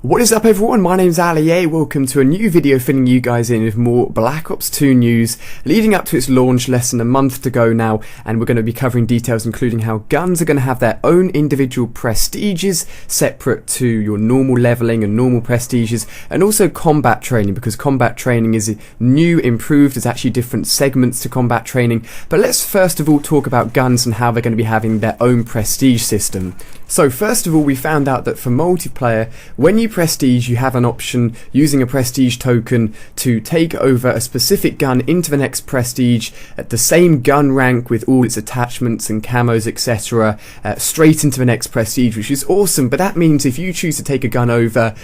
What is up everyone, my name's Ali. Welcome to a new video filling you guys in with more Black Ops 2 news leading up to its launch less than a month to go now, and we're going to be covering details including how guns are going to have their own individual prestiges separate to your normal leveling and normal prestiges, and also combat training, because combat training is new, improved. There's actually different segments to combat training. But let's first of all talk about guns and how they're going to be having their own prestige system. So first of all, we found out that for multiplayer, when you prestige, you have an option using a prestige token to take over a specific gun into the next prestige at the same gun rank with all its attachments and camos, etc., straight into the next prestige, which is awesome. But that means if you choose to take a gun over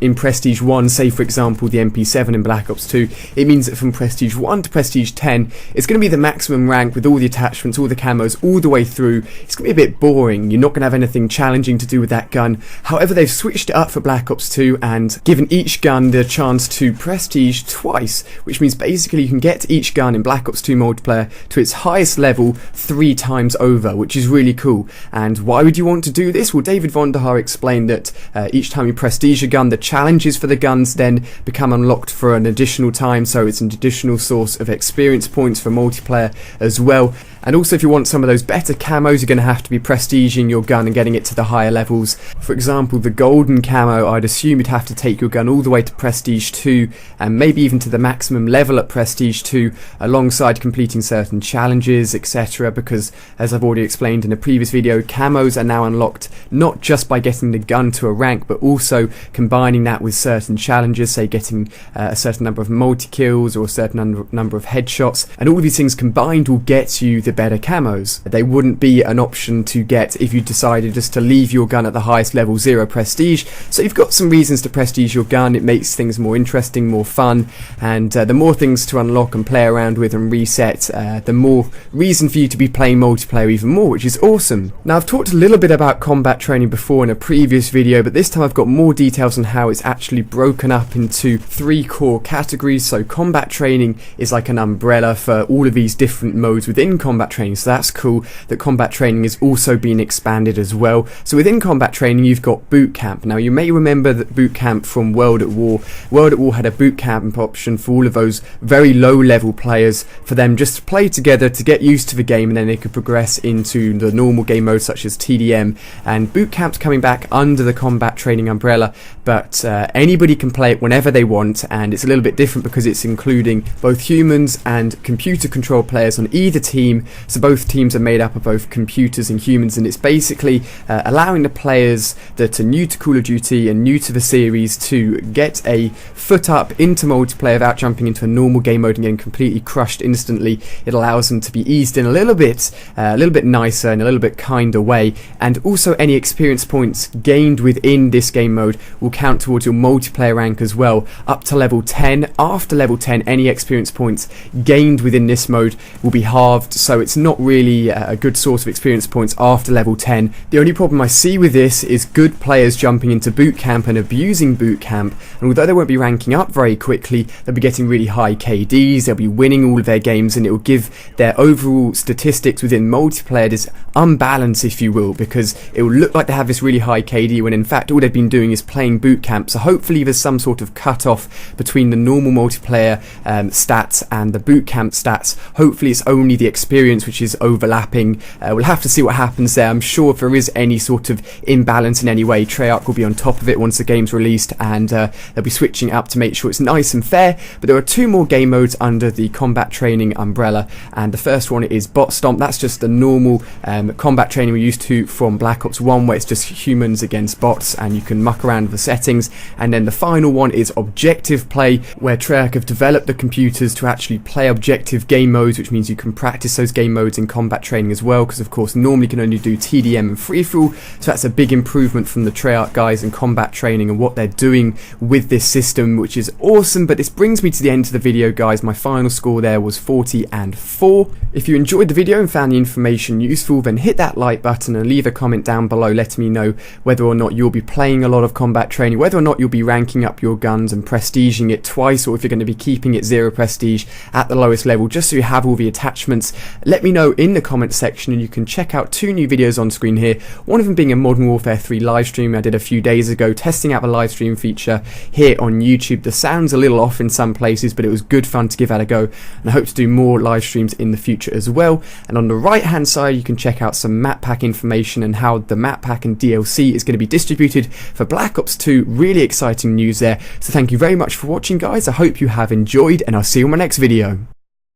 in prestige 1, say for example the MP7 in Black Ops 2, it means that from prestige 1 to prestige 10, it's going to be the maximum rank with all the attachments, all the camos, all the way through. It's going to be a bit boring. You're not going to have anything challenging to do with that gun. However, they've switched it up for Black Ops 2 and given each gun the chance to prestige twice, which means basically you can get each gun in Black Ops 2 multiplayer to its highest level 3 times over, which is really cool. And why would you want to do this? Well, David Vonderhaar explained that each time you prestige a gun, the challenges for the guns then become unlocked for an additional time, so it's an additional source of experience points for multiplayer as well. And also, if you want some of those better camos, you're going to have to be prestiging your gun and getting it to the higher levels. For example, the golden camo, I'd assume you'd have to take your gun all the way to prestige 2 and maybe even to the maximum level at prestige 2 alongside completing certain challenges, etc. Because, as I've already explained in a previous video, camos are now unlocked not just by getting the gun to a rank, but also combining that with certain challenges, say getting a certain number of multi-kills or a certain number of headshots. And all of these things combined will get you the better camos. They wouldn't be an option to get if you decided just to leave your gun at the highest level, 0 prestige. So you've got some reasons to prestige your gun. It makes things more interesting, more fun, and the more things to unlock and play around with and reset, the more reason for you to be playing multiplayer even more, which is awesome. Now, I've talked a little bit about combat training before in a previous video, but this time I've got more details on how it's actually broken up into 3 core categories. So combat training is like an umbrella for all of these different modes within combat training, so that's cool that combat training is also being expanded as well. So within combat training you've got boot camp. Now you may remember that boot camp from World at War. World at War had a boot camp option for all of those very low level players, for them just to play together to get used to the game, and then they could progress into the normal game modes such as TDM. And boot camp's coming back under the combat training umbrella, but anybody can play it whenever they want, and it's a little bit different because it's including both humans and computer controlled players on either team. So both teams are made up of both computers and humans, and it's basically allowing the players that are new to Call of Duty and new to the series to get a foot up into multiplayer without jumping into a normal game mode and getting completely crushed instantly. It allows them to be eased in a little bit nicer and a little bit kinder way, and also any experience points gained within this game mode will count towards your multiplayer rank as well, up to level 10. After level 10, any experience points gained within this mode will be halved, so it's not really a good source of experience points after level 10. The only problem I see with this is good players jumping into boot camp and abusing boot camp, and although they won't be ranking up very quickly, they'll be getting really high KDs, they'll be winning all of their games, and it will give their overall statistics within multiplayer this unbalance, if you will, because it will look like they have this really high KD when in fact all they've been doing is playing boot camp. So hopefully there's some sort of cut-off between the normal multiplayer stats and the boot camp stats. Hopefully it's only the experience which is overlapping. We'll have to see what happens there. I'm sure if there is any sort of imbalance in any way, Treyarch will be on top of it once the game's released, and they'll be switching up to make sure it's nice and fair. But there are 2 more game modes under the combat training umbrella, and the first one is Bot Stomp. That's just the normal combat training we're used to from Black Ops 1, where it's just humans against bots and you can muck around with the settings. And then the final one is Objective Play, where Treyarch have developed the computers to actually play objective game modes, which means you can practice those game modes in combat training as well, because of course normally you can only do TDM and free-for-all, so that's a big improvement from the Treyarch guys in combat training and what they're doing with this system, which is awesome. But this brings me to the end of the video, guys. My final score there was 40-4. If you enjoyed the video and found the information useful, then hit that like button and leave a comment down below letting me know whether or not you'll be playing a lot of combat training, whether or not you'll be ranking up your guns and prestiging it twice, or if you're going to be keeping it 0 prestige at the lowest level just so you have all the attachments. Let me know in the comment section, and you can check out 2 new videos on screen here. here. One of them being a Modern Warfare 3 live stream I did a few days ago, testing out the live stream feature here on YouTube. The sound's a little off in some places, but it was good fun to give that a go, and I hope to do more live streams in the future as well. And on the right hand side you can check out some map pack information and how the map pack and DLC is going to be distributed for Black Ops 2. Really exciting news there. So thank you very much for watching, guys. I hope you have enjoyed, and I'll see you on my next video.